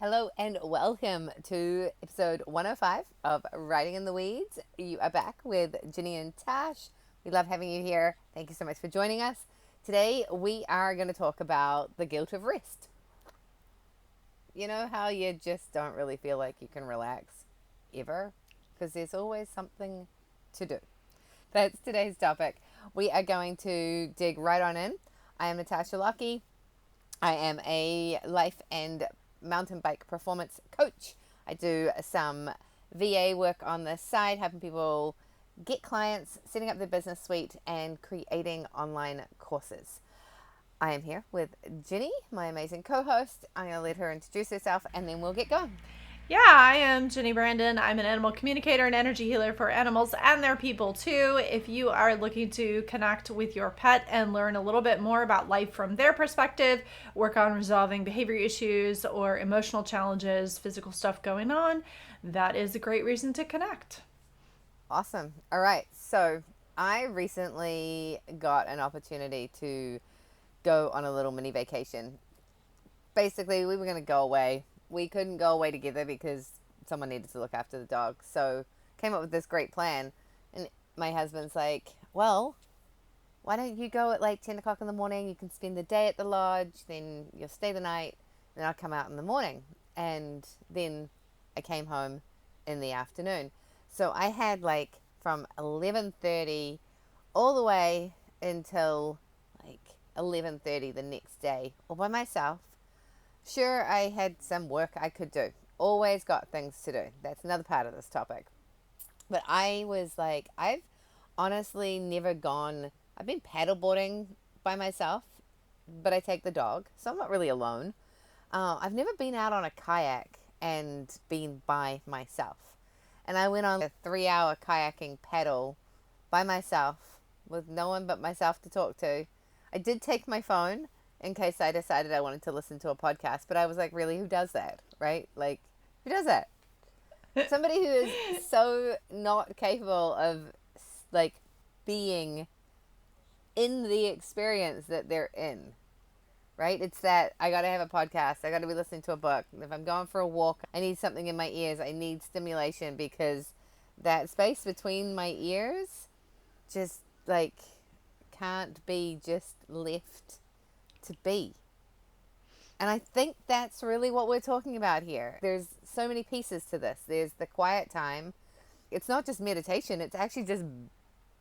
Hello and welcome to episode 105 of Riding in the Weeds. You are back with Ginny and Tash. We love having you here. Thank you so much for joining us. Today we are going to talk about the guilt of rest. You know how you just don't really feel like you can relax ever? Because there's always something to do. That's today's topic. We are going to dig right on in. I am Natasha Lucky. I am a life and mountain bike performance coach. I do some VA work on the side, helping people get clients, setting up their business suite, and creating online courses. I am here with Ginny, my amazing co-host. I'm going to let her introduce herself and then we'll get going. Yeah, I am Jenny Brandon. I'm an animal communicator and energy healer for animals and their people too. If you are looking to connect with your pet and learn a little bit more about life from their perspective, work on resolving behavior issues or emotional challenges, physical stuff going on, that is a great reason to connect. Awesome. All right. So I recently got an opportunity to go on a little mini vacation. Basically, we were going to go away. We couldn't go away together because someone needed to look after the dog. So came up with this great plan. And my husband's like, well, why don't you go at like 10 o'clock in the morning? You can spend the day at the lodge. Then you'll stay the night. Then I'll come out in the morning. And then I came home in the afternoon. So I had like from 11:30 all the way until like 11:30 the next day all by myself. Sure, I had some work I could do. Always got things to do. That's another part of this topic. But I was like, I've honestly never gone, I've been paddleboarding by myself, but I take the dog, so I'm not really alone. I've never been out on a kayak and been by myself. And I went on a 3 hour kayaking paddle by myself with no one but myself to talk to. I did take my phone in case I decided I wanted to listen to a podcast. But I was like, really, who does that, right? Like, who does that? Somebody who is so not capable of, like, being in the experience that they're in, right? It's that I got to have a podcast. I got to be listening to a book. If I'm going for a walk, I need something in my ears. I need stimulation because that space between my ears just, like, can't be just left to be. And I think that's really what we're talking about here. There's so many pieces to this. There's the quiet time. It's not just meditation, it's actually just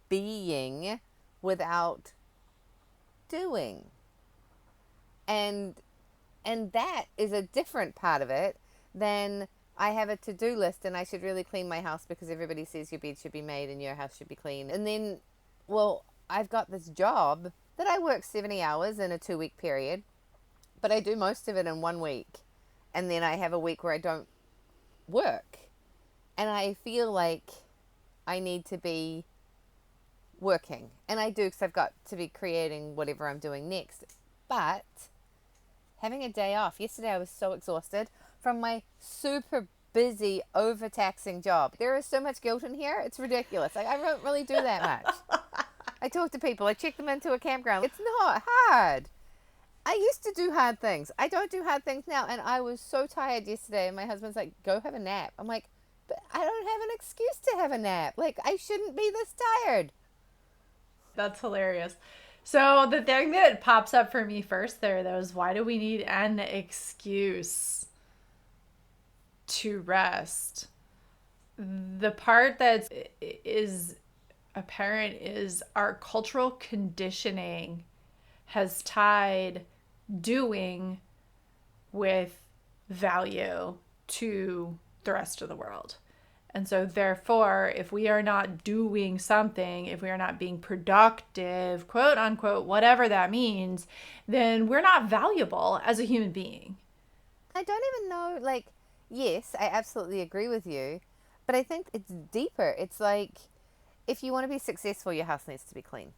being without doing. And that is a different part of it than I have a to-do list and I should really clean my house because everybody says your bed should be made and your house should be clean. And then, well, I've got this job that I work 70 hours in a 2 week period, but I do most of it in 1 week. And then I have a week where I don't work. And I feel like I need to be working. And I do because I've got to be creating whatever I'm doing next. But having a day off. Yesterday I was so exhausted from my super busy, overtaxing job. There is so much guilt in here. It's ridiculous. Like, I don't really do that much. I talk to people. I check them into a campground. It's not hard. I used to do hard things. I don't do hard things now. And I was so tired yesterday. And my husband's like, go have a nap. I'm like, but I don't have an excuse to have a nap. Like, I shouldn't be this tired. That's hilarious. So the thing that pops up for me first there, though, is why do we need an excuse to rest? The part that is apparent is our cultural conditioning has tied doing with value to the rest of the world. And so therefore, if we are not doing something, if we are not being productive, quote unquote, whatever that means, then we're not valuable as a human being. I don't even know, like, yes, I absolutely agree with you. But I think it's deeper. It's like, if you want to be successful, your house needs to be clean.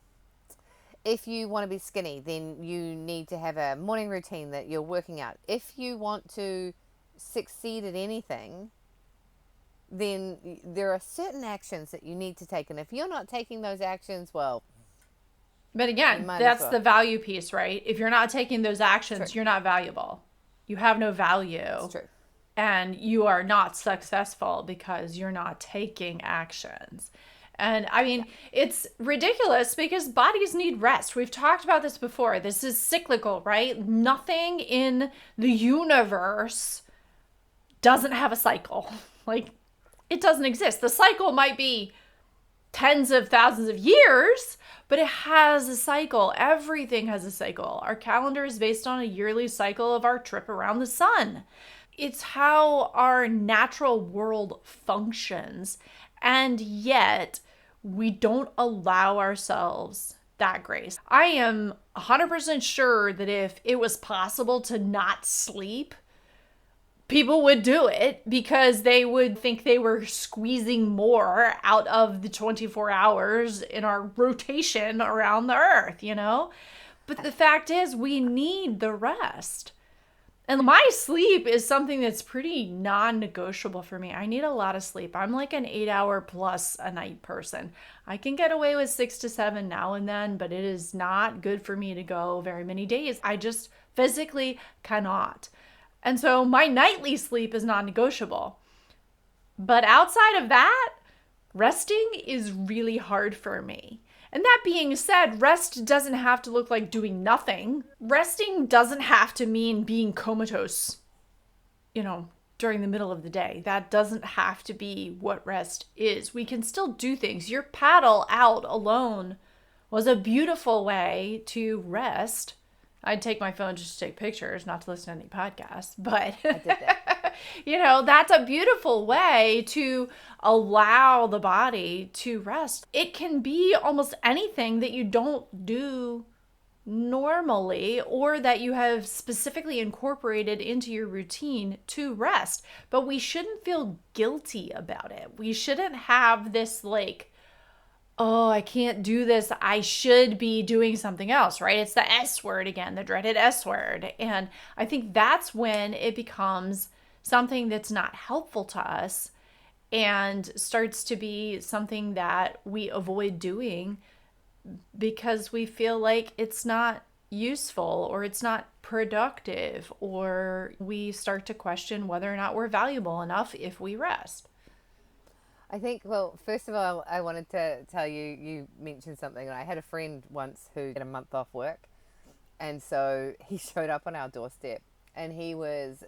If you want to be skinny, then you need to have a morning routine that you're working out. If you want to succeed at anything, then there are certain actions that you need to take. And if you're not taking those actions, well, But you again, might as that's well. the value piece, right? If you're not taking those True. actions, you're not valuable. You have no value. It's true. and you are not successful because you're not taking actions. And I mean, it's ridiculous because bodies need rest. We've talked about this before. This is cyclical, right? Nothing in the universe doesn't have a cycle. Like, it doesn't exist. The cycle might be tens of thousands of years, but it has a cycle. Everything has a cycle. Our calendar is based on a yearly cycle of our trip around the sun. It's how our natural world functions. And yet, we don't allow ourselves that grace. I am 100% sure that if it was possible to not sleep, people would do it because they would think they were squeezing more out of the 24 hours in our rotation around the earth, you know? But the fact is, we need the rest. And my sleep is something that's pretty non-negotiable for me. I need a lot of sleep. I'm like an 8-hour plus a night person. I can get away with 6 to 7 now and then, but it is not good for me to go very many days. I just physically cannot. And so my nightly sleep is non-negotiable. But outside of that, resting is really hard for me. And that being said, rest doesn't have to look like doing nothing. Resting doesn't have to mean being comatose, during the middle of the day. That doesn't have to be what rest is. We can still do things. Your paddle out alone was a beautiful way to rest. I'd take my phone just to take pictures, not to listen to any podcasts, but I did that. that's a beautiful way to allow the body to rest. It can be almost anything that you don't do normally or that you have specifically incorporated into your routine to rest. But we shouldn't feel guilty about it. We shouldn't have this oh, I can't do this. I should be doing something else, right? It's the S word again, the dreaded S word. And I think that's when it becomes something that's not helpful to us and starts to be something that we avoid doing because we feel like it's not useful or it's not productive, or we start to question whether or not we're valuable enough if we rest. I think, well, first of all, I wanted to tell you, you mentioned something. I had a friend once who had a month off work. And so he showed up on our doorstep and he was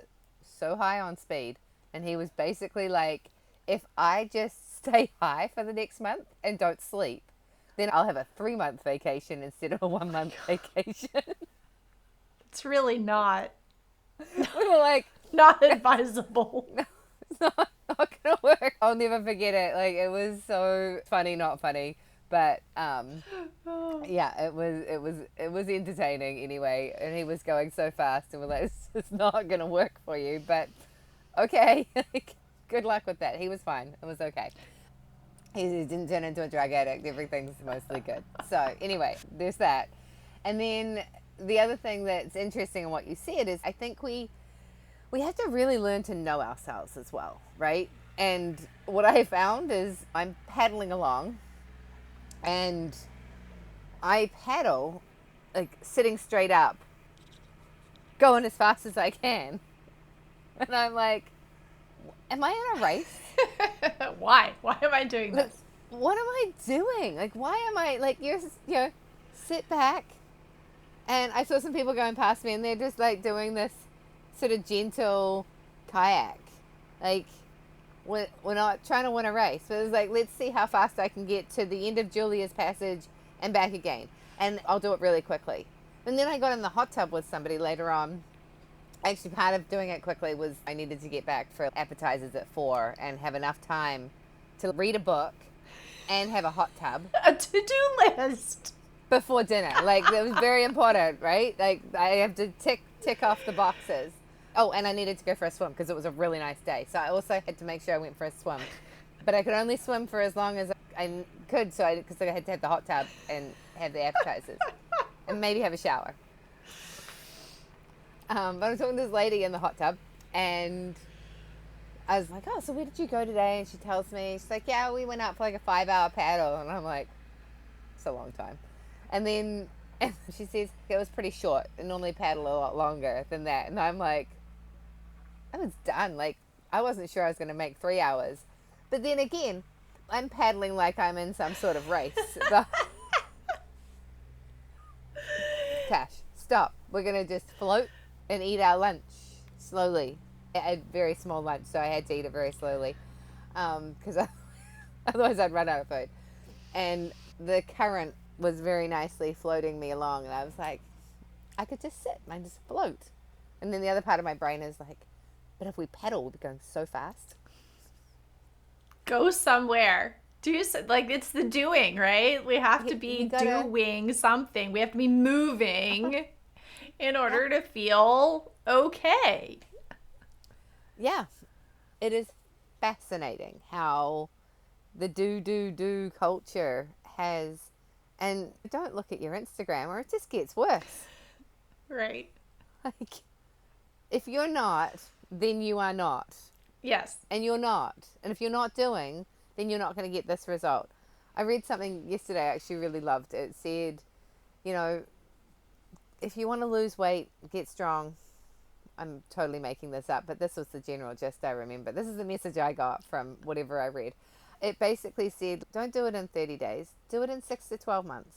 so high on speed. And he was basically like, if I just stay high for the next month and don't sleep, then I'll have a 3-month vacation instead of a 1-month vacation. It's really not We were like, not advisable. it's not gonna work. I'll never forget it. Like, it was so funny, not funny, but yeah, it was entertaining anyway. And he was going so fast, and we're like, it's not gonna work for you. But okay, good luck with that. He was fine. It was okay. He didn't turn into a drug addict. Everything's mostly good. So anyway, there's that. And then the other thing that's interesting in what you said is I think we have to really learn to know ourselves as well, right? And what I found is I'm paddling along and I paddle like sitting straight up, going as fast as I can. And I'm like, am I in a race? Why? Why am I doing this? What am I doing? Like, why am I, like, sit back. And I saw some people going past me and they're just like doing this sort of gentle kayak. Like, we're not trying to win a race, but it's like, let's see how fast I can get to the end of Julia's Passage and back again. And I'll do it really quickly. And then I got in the hot tub with somebody later on. Actually, part of doing it quickly was I needed to get back for appetizers at 4 and have enough time to read a book and have a hot tub. A to-do list. Before dinner. Like, it was very important, right? Like, I have to tick off the boxes. Oh, and I needed to go for a swim because it was a really nice day. So I also had to make sure I went for a swim. But I could only swim for as long as I could, because I had to have the hot tub and have the appetizers. And maybe have a shower. But I was talking to this lady in the hot tub, and I was like, oh, so where did you go today? And she tells me, she's like, yeah, we went out for like a 5-hour paddle. And I'm like, it's a long time. And then she says it was pretty short. I normally paddle a lot longer than that. And I'm like, I was done. Like, I wasn't sure I was going to make 3 hours. But then again, I'm paddling like I'm in some sort of race. Tash, stop. We're going to just float and eat our lunch slowly. I had a very small lunch, so I had to eat it very slowly because otherwise I'd run out of food. And the current was very nicely floating me along, and I was like, I could just sit and just float. And then the other part of my brain is like, but if we paddled going so fast. Go somewhere. Like it's the doing, right? We have to be doing something. We have to be moving in order to feel okay. Yeah. It is fascinating how the do culture has, and don't look at your Instagram or it just gets worse. Right. Like, if you're not, then you are not. Yes. And you're not. And if you're not doing, then you're not going to get this result. I read something yesterday I actually really loved. It said, you know, if you want to lose weight, get strong. I'm totally making this up, but this was the general gist I remember. This is the message I got from whatever I read. It basically said, don't do it in 30 days. Do it in 6 to 12 months.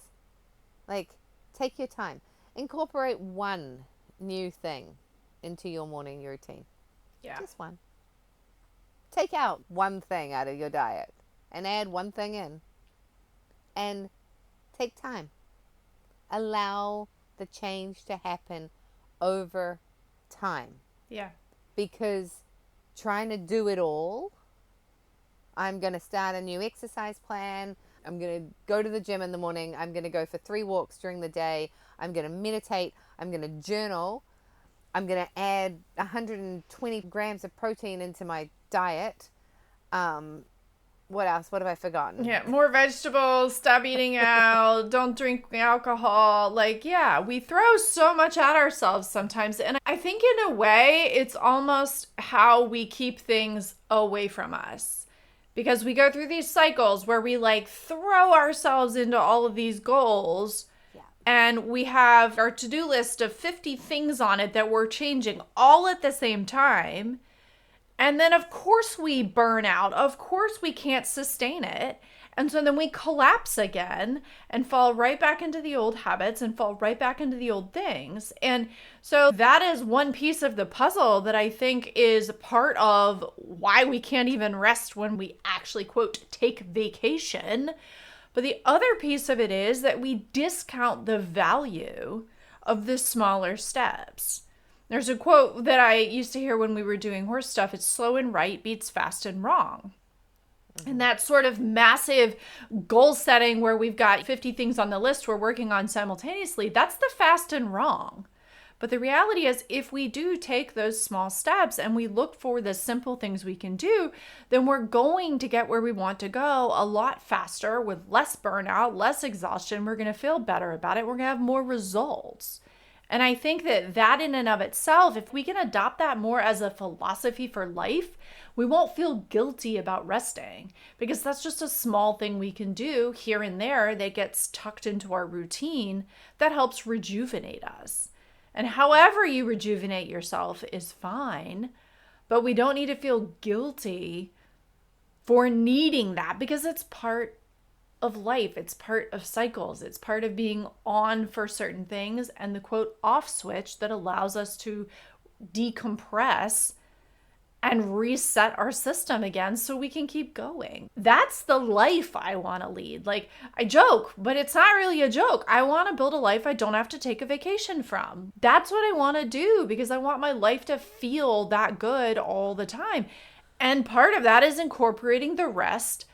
Like, take your time. Incorporate one new thing into your morning routine. Yeah. Just one. Take out one thing out of your diet and add one thing in. And take time. Allow the change to happen over time. Yeah. Because trying to do it all, I'm going to start a new exercise plan. I'm going to go to the gym in the morning. I'm going to go for 3 walks during the day. I'm going to meditate. I'm going to journal. I'm going to add 120 grams of protein into my diet. What else? What have I forgotten? Yeah, more vegetables, stop eating out, don't drink alcohol. Like, yeah, we throw so much at ourselves sometimes. And I think in a way, it's almost how we keep things away from us. Because we go through these cycles where we like throw ourselves into all of these goals. Yeah. And we have our to-do list of 50 things on it that we're changing all at the same time. And then, of course, we burn out. Of course, we can't sustain it. And so then we collapse again and fall right back into the old habits and fall right back into the old things. And so that is one piece of the puzzle that I think is part of why we can't even rest when we actually, quote, take vacation. But the other piece of it is that we discount the value of the smaller steps. There's a quote that I used to hear when we were doing horse stuff. It's slow and right beats fast and wrong. Mm-hmm. And that sort of massive goal setting where we've got 50 things on the list we're working on simultaneously, that's the fast and wrong. But the reality is if we do take those small steps and we look for the simple things we can do, then we're going to get where we want to go a lot faster with less burnout, less exhaustion. We're going to feel better about it. We're going to have more results. And I think that in and of itself, if we can adopt that more as a philosophy for life, we won't feel guilty about resting because that's just a small thing we can do here and there that gets tucked into our routine that helps rejuvenate us. And however you rejuvenate yourself is fine, but we don't need to feel guilty for needing that because it's part of life. It's part of cycles. It's part of being on for certain things and the quote off switch that allows us to decompress and reset our system again so we can keep going. That's the life I want to lead. Like, I joke, but it's not really a joke. I want to build a life I don't have to take a vacation from. That's what I want to do because I want my life to feel that good all the time. And part of that is incorporating the rest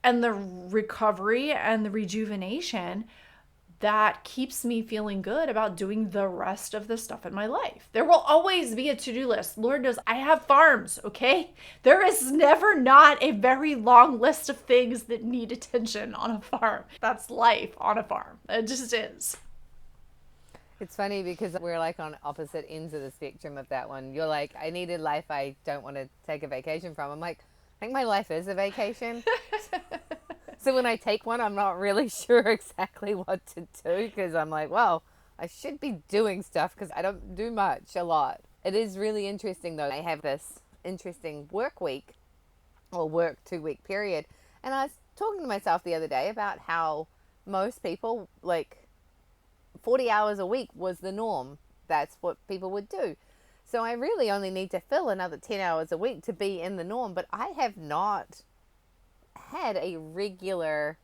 and the recovery and the rejuvenation that keeps me feeling good about doing the rest of the stuff in my life. There will always be a to-do list. Lord knows I have farms, okay? There is never not a very long list of things that need attention on a farm. That's life on a farm. It just is. It's funny because we're like on opposite ends of the spectrum of that one. You're like, I need a life I don't want to take a vacation from. I'm like, I think my life is a vacation. So when I take one, I'm not really sure exactly what to do because I'm like, well, I should be doing stuff because I don't do much a lot. It is really interesting though. I have this interesting work week or work 2 week period. And I was talking to myself the other day about how most people, like, 40 hours a week was the norm. That's what people would do. So I really only need to fill another 10 hours a week to be in the norm. But I have not had a regular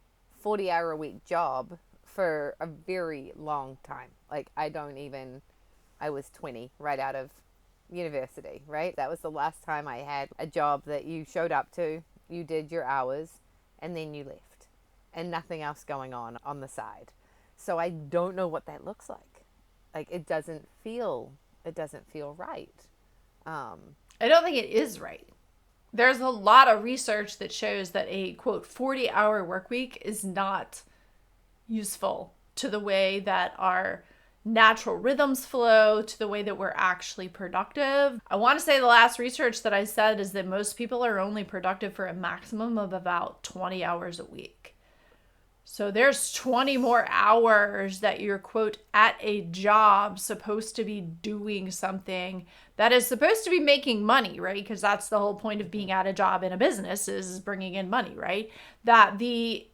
40-hour a week job for a very long time. Like, I was 20 right out of university, right? That was the last time I had a job that you showed up to, you did your hours, and then you left, and nothing else going on the side. So I don't know what that looks like. Like, it doesn't feel right. I don't think it is right. There's a lot of research that shows that a quote 40-hour work week is not useful to the way that our natural rhythms flow, to the way that we're actually productive. I want to say the last research that I said is that most people are only productive for a maximum of about 20 hours a week. So there's 20 more hours that you're, quote, at a job supposed to be doing something that is supposed to be making money, right? Because that's the whole point of being at a job in a business is bringing in money, right? That the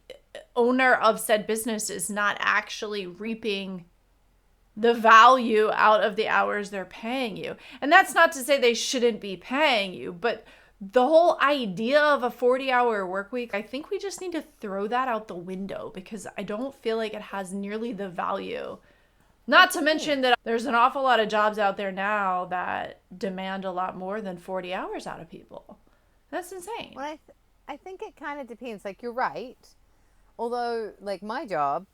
owner of said business is not actually reaping the value out of the hours they're paying you. And that's not to say they shouldn't be paying you, but the whole idea of a 40-hour work week, I think we just need to throw that out the window because I don't feel like it has nearly the value. Not to mention that there's an awful lot of jobs out there now that demand a lot more than 40 hours out of people. That's insane. Well, I think it kind of depends. Like, you're right. Although, like, my job,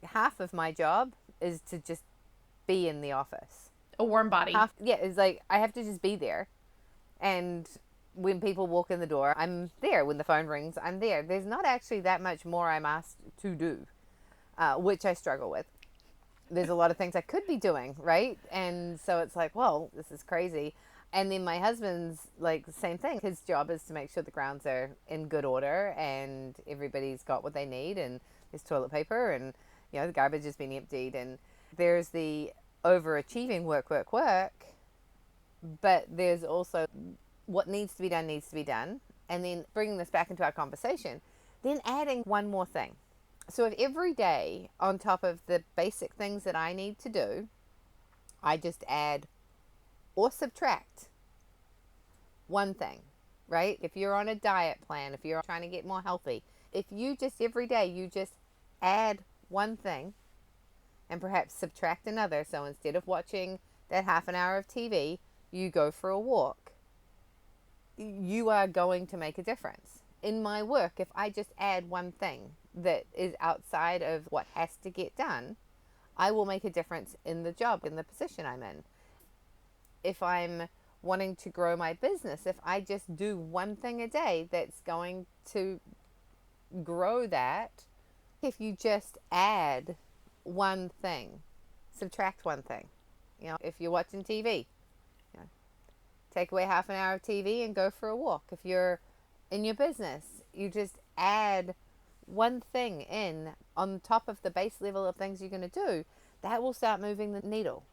half of my job is to just be in the office. A warm body. Yeah, it's like I have to just be there. And when people walk in the door, I'm there. When the phone rings, I'm there. There's not actually that much more I'm asked to do, which I struggle with. There's a lot of things I could be doing, right? And so it's like, well, this is crazy. And then my husband's like the same thing. His job is to make sure the grounds are in good order and everybody's got what they need and there's toilet paper and, the garbage is being emptied. And there's the overachieving work, work, work. But there's also what needs to be done. And then bringing this back into our conversation, then adding one more thing. So if every day on top of the basic things that I need to do, I just add or subtract one thing, right? If you're on a diet plan, if you're trying to get more healthy, if you just every day you just add one thing and perhaps subtract another. So instead of watching that half an hour of TV, you go for a walk. You are going to make a difference. In my work, if I just add one thing that is outside of what has to get done, I will make a difference in the job, in the position I'm in. If I'm wanting to grow my business, if I just do one thing a day that's going to grow that, if you just add one thing, subtract one thing. If you're watching TV, take away half an hour of TV and go for a walk. If you're in your business, you just add one thing in on top of the base level of things you're going to do. That will start moving the needle.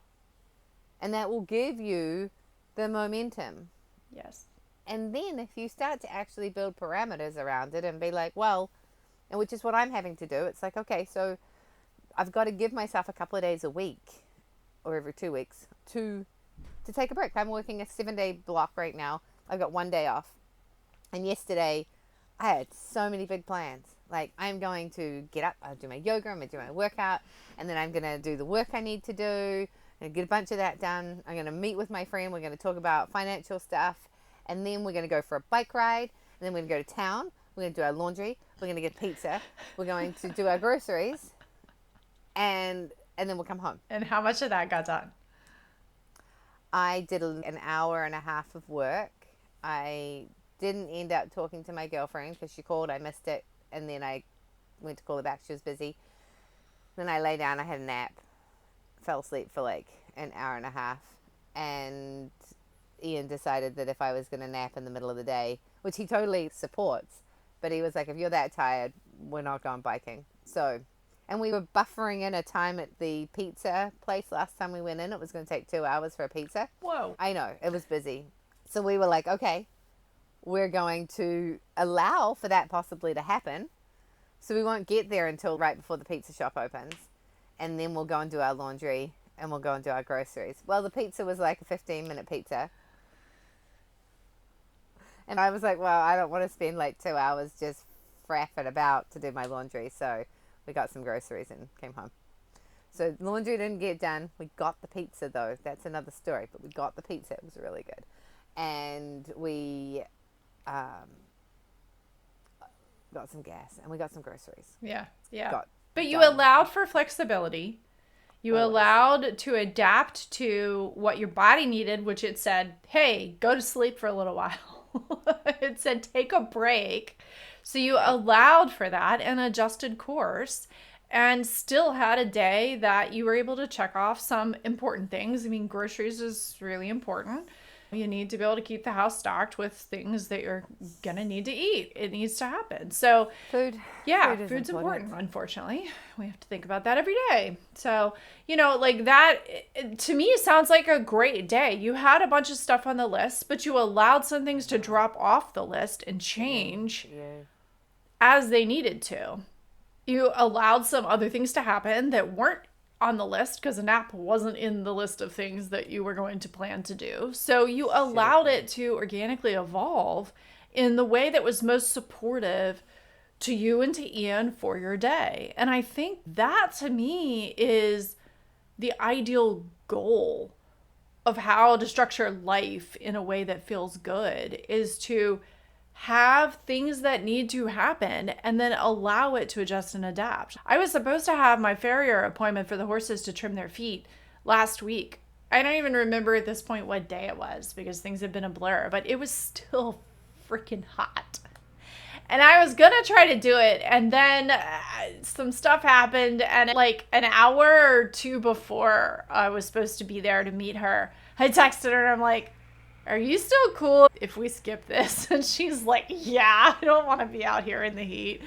And that will give you the momentum. Yes. And then if you start to actually build parameters around it and be like, well, and which is what I'm having to do. It's like, okay, so I've got to give myself a couple of days a week or every 2 weeks to take a break. I'm working a 7-day block right now. I've got 1 day off. And yesterday I had so many big plans. Like, I'm going to get up, I'll do my yoga, I'm going to do my workout, and then I'm going to do the work I need to do and get a bunch of that done. I'm going to meet with my friend. We're going to talk about financial stuff. And then we're going to go for a bike ride. And then we're going to go to town. We're going to do our laundry. We're going to get pizza. We're going to do our groceries. And then we'll come home. And how much of that got done? I did an hour and a half of work. I didn't end up talking to my girlfriend because she called. I missed it. And then I went to call her back. She was busy. Then I lay down. I had a nap. Fell asleep for like an hour and a half. And Ian decided that if I was going to nap in the middle of the day, which he totally supports, but he was like, if you're that tired, we're not going biking. So And we were buffering in a time at the pizza place last time we went in. It was going to take 2 hours for a pizza. Whoa. I know, it was busy. So we were like, okay, we're going to allow for that possibly to happen. So we won't get there until right before the pizza shop opens. And then we'll go and do our laundry and we'll go and do our groceries. Well, the pizza was like a 15-minute pizza. And I was like, well, I don't want to spend like 2 hours just frapping about to do my laundry. So we got some groceries and came home. So laundry didn't get done. We got the pizza though. That's another story. But we got the pizza. It was really good. And we got some gas and we got some groceries. Yeah. Yeah. Got But you done. allowed for flexibility. You Always. allowed to adapt to what your body needed, which it said, hey, go to sleep for a little while. It said, take a break. So you allowed for that and adjusted course and still had a day that you were able to check off some important things. I mean, groceries is really important. You need to be able to keep the house stocked with things that you're going to need to eat. It needs to happen. So, Food. yeah, Food is food's important, important. unfortunately. We have to think about that every day. So, like that, to me, sounds like a great day. You had a bunch of stuff on the list, but you allowed some things to drop off the list and change Yeah. as they needed to. You allowed some other things to happen that weren't on the list because a nap wasn't in the list of things that you were going to plan to do. So you allowed it to organically evolve in the way that was most supportive to you and to Ian for your day. And I think that to me is the ideal goal of how to structure life in a way that feels good, is to have things that need to happen and then allow it to adjust and adapt. I was supposed to have my farrier appointment for the horses to trim their feet last week. I don't even remember at this point what day it was because things have been a blur, but it was still freaking hot. And I was going to try to do it. And then some stuff happened. And like an hour or two before I was supposed to be there to meet her, I texted her and I'm like, are you still cool if we skip this? And she's like, yeah, I don't want to be out here in the heat.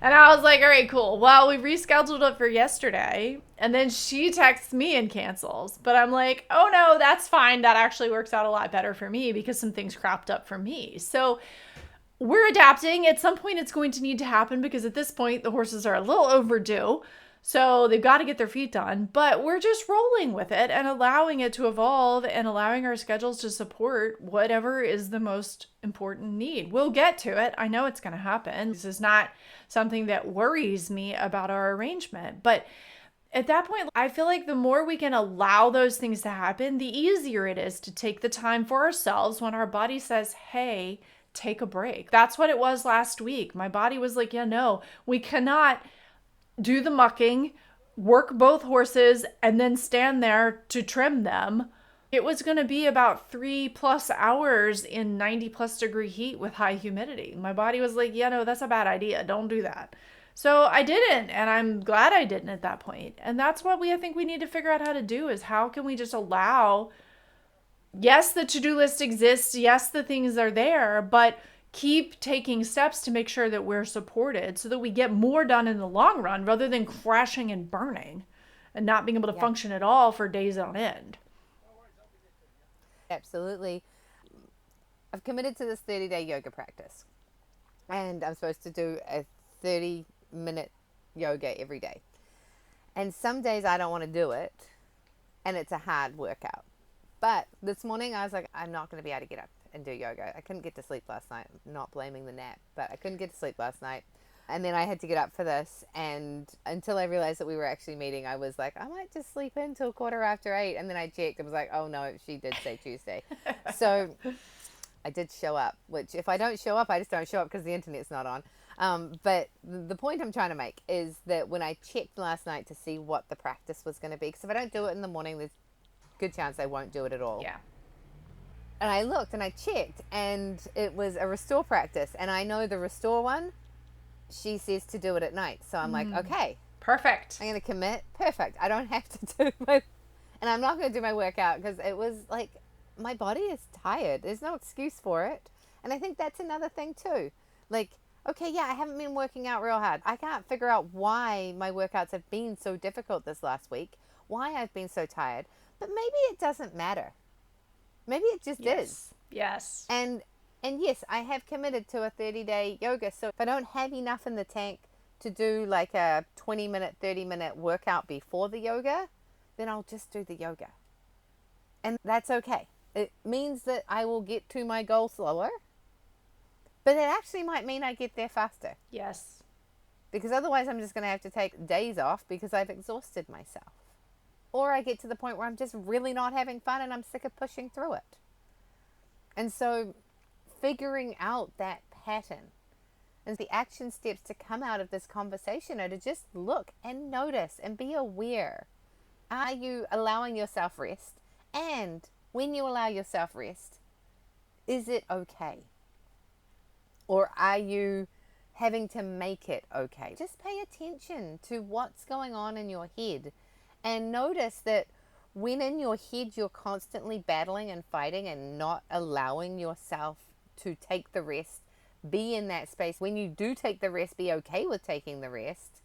And I was like, all right, cool. Well, we rescheduled it for yesterday. And then she texts me and cancels. But I'm like, oh no, that's fine. That actually works out a lot better for me because some things cropped up for me. So we're adapting. At some point, it's going to need to happen because at this point, the horses are a little overdue. So they've got to get their feet done, but we're just rolling with it and allowing it to evolve and allowing our schedules to support whatever is the most important need. We'll get to it. I know it's going to happen. This is not something that worries me about our arrangement, but at that point, I feel like the more we can allow those things to happen, the easier it is to take the time for ourselves when our body says, hey, take a break. That's what it was last week. My body was like, yeah, no, we cannot do the mucking, work both horses, and then stand there to trim them. It was going to be about 3+ hours in 90+ degree heat with high humidity. My body was like, yeah, no, that's a bad idea. Don't do that. So I didn't, and I'm glad I didn't at that point. And that's what I think we need to figure out how to do is how can we just allow, yes, the to-do list exists. Yes, the things are there, but keep taking steps to make sure that we're supported so that we get more done in the long run rather than crashing and burning and not being able to function at all for days on end. Absolutely. I've committed to this 30-day yoga practice. And I'm supposed to do a 30-minute yoga every day. And some days I don't want to do it. And it's a hard workout. But this morning I was like, I'm not going to be able to get up and do yoga. I couldn't get to sleep last night. I'm not blaming the nap, but I couldn't get to sleep last night. And then I had to get up for this. And until I realized that we were actually meeting, I was like, I might just sleep in till 8:15. And then I checked. I was like, oh no, she did say Tuesday. So I did show up, which if I don't show up, I just don't show up because the internet's not on. But the point I'm trying to make is that when I checked last night to see what the practice was going to be, because if I don't do it in the morning, there's a good chance I won't do it at all. Yeah. And I looked and I checked and it was a restore practice. And I know the restore one, she says to do it at night. So I'm like, okay. Perfect. I'm going to commit. Perfect. I don't have to do my... And I'm not going to do my workout because it was like, my body is tired. There's no excuse for it. And I think that's another thing too. Like, Okay, yeah, I haven't been working out real hard. I can't figure out why my workouts have been so difficult this last week, why I've been so tired, but maybe it doesn't matter. Maybe it just Yes. is. Yes. And yes, I have committed to a 30-day yoga. So if I don't have enough in the tank to do like a 20-minute, 30-minute workout before the yoga, then I'll just do the yoga. And that's okay. It means that I will get to my goal slower, but it actually might mean I get there faster. Yes. Because otherwise I'm just going to have to take days off because I've exhausted myself. Or I get to the point where I'm just really not having fun and I'm sick of pushing through it. And so figuring out that pattern and the action steps to come out of this conversation are to just look and notice and be aware. Are you allowing yourself rest? And when you allow yourself rest, is it okay? Or are you having to make it okay? Just pay attention to what's going on in your head and notice that when in your head you're constantly battling and fighting and not allowing yourself to take the rest, be in that space. When you do take the rest, be okay with taking the rest.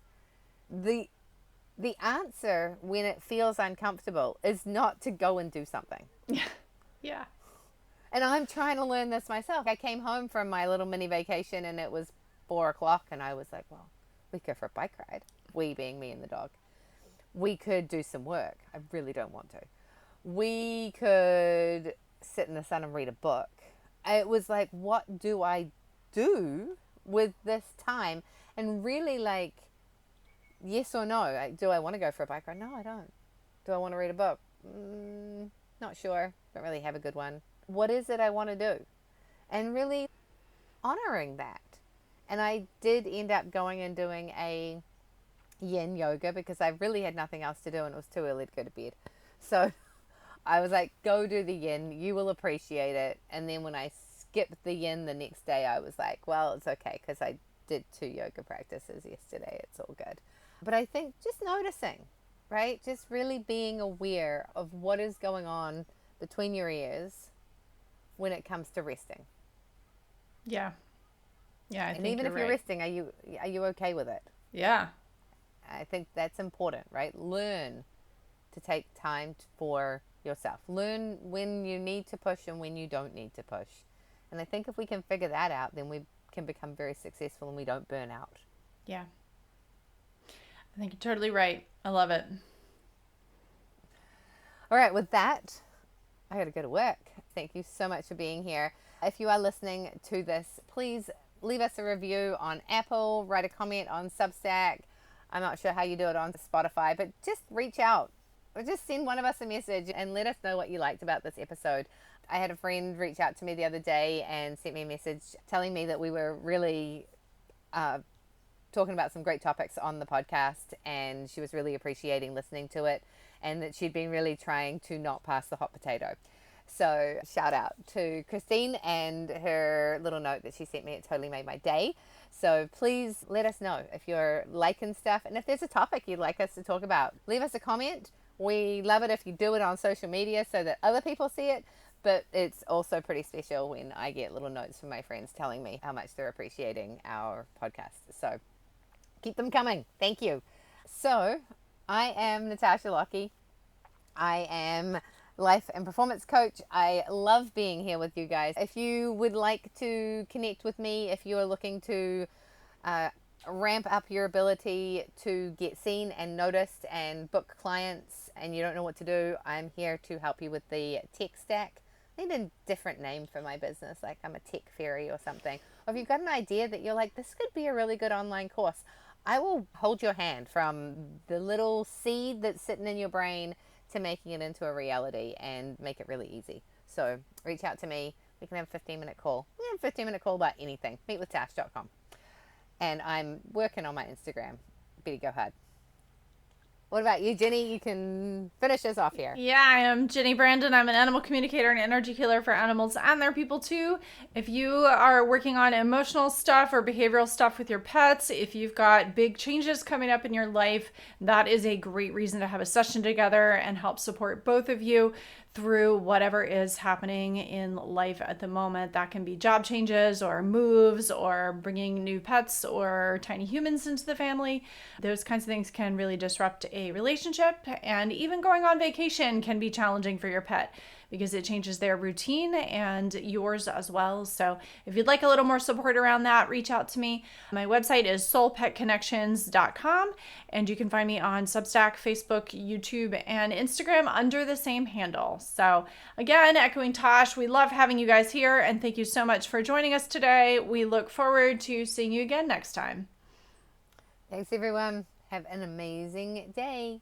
The answer when it feels uncomfortable is not to go and do something. Yeah. And I'm trying to learn this myself. I came home from my little mini vacation and it was 4 o'clock and I was like, well, we go for a bike ride. We being me and the dog. We could do some work. I really don't want to. We could sit in the sun and read a book. It was like, what do I do with this time? And really like, yes or no. Like, do I want to go for a bike ride? No, I don't. Do I want to read a book? Not sure. Don't really have a good one. What is it I want to do? And really honoring that. And I did end up going and doing a yin yoga because I really had nothing else to do and it was too early to go to bed. So I was like, go do the yin. You will appreciate it. And then when I skipped the yin the next day, I was like, well, it's okay because I did 2 yoga practices yesterday. It's all good. But I think just noticing, right? Just really being aware of what is going on between your ears when it comes to resting. Yeah. Yeah, I And think even you're if you're right. resting, are you okay with it? Yeah. I think that's important, right? Learn to take time for yourself. Learn when you need to push and when you don't need to push. And I think if we can figure that out, then we can become very successful and we don't burn out. Yeah. I think you're totally right. I love it. All right, with that, I got to go to work. Thank you so much for being here. If you are listening to this, please leave us a review on Apple, write a comment on Substack. I'm not sure how you do it on Spotify, but just reach out or just send one of us a message and let us know what you liked about this episode. I had a friend reach out to me the other day and sent me a message telling me that we were really talking about some great topics on the podcast and she was really appreciating listening to it and that she'd been really trying to not pass the hot potato. So shout out to Christine and her little note that she sent me. It totally made my day. So please let us know if you're liking stuff and if there's a topic you'd like us to talk about. Leave us a comment. We love it if you do it on social media so that other people see it. But it's also pretty special when I get little notes from my friends telling me how much they're appreciating our podcast. So keep them coming. Thank you. So I am Natasha Lockie. I am life and performance coach. I love being here with you guys. If you would like to connect with me, if you are looking to ramp up your ability to get seen and noticed and book clients and you don't know what to do, I'm here to help you with the tech stack. I need a different name for my business, like I'm a tech fairy or something. Or if you've got an idea that you're like, this could be a really good online course, I will hold your hand from the little seed that's sitting in your brain to making it into a reality and make it really easy. So reach out to me. We can have a 15-minute call. We can have a 15-minute call about anything. Meetwithtash.com. And I'm working on my Instagram. Betty, go ahead. What about you, Jenny? You can finish us off here. Yeah, I am Jenny Brandon. I'm an animal communicator and energy healer for animals and their people too. If you are working on emotional stuff or behavioral stuff with your pets, if you've got big changes coming up in your life, that is a great reason to have a session together and help support both of you through whatever is happening in life at the moment. That can be job changes or moves or bringing new pets or tiny humans into the family. Those kinds of things can really disrupt a relationship, and even going on vacation can be challenging for your pet because it changes their routine and yours as well. So if you'd like a little more support around that, reach out to me. My website is soulpetconnections.com, and you can find me on Substack, Facebook, YouTube, and Instagram under the same handle. So again, echoing Tosh, we love having you guys here, and thank you so much for joining us today. We look forward to seeing you again next time. Thanks, everyone. Have an amazing day.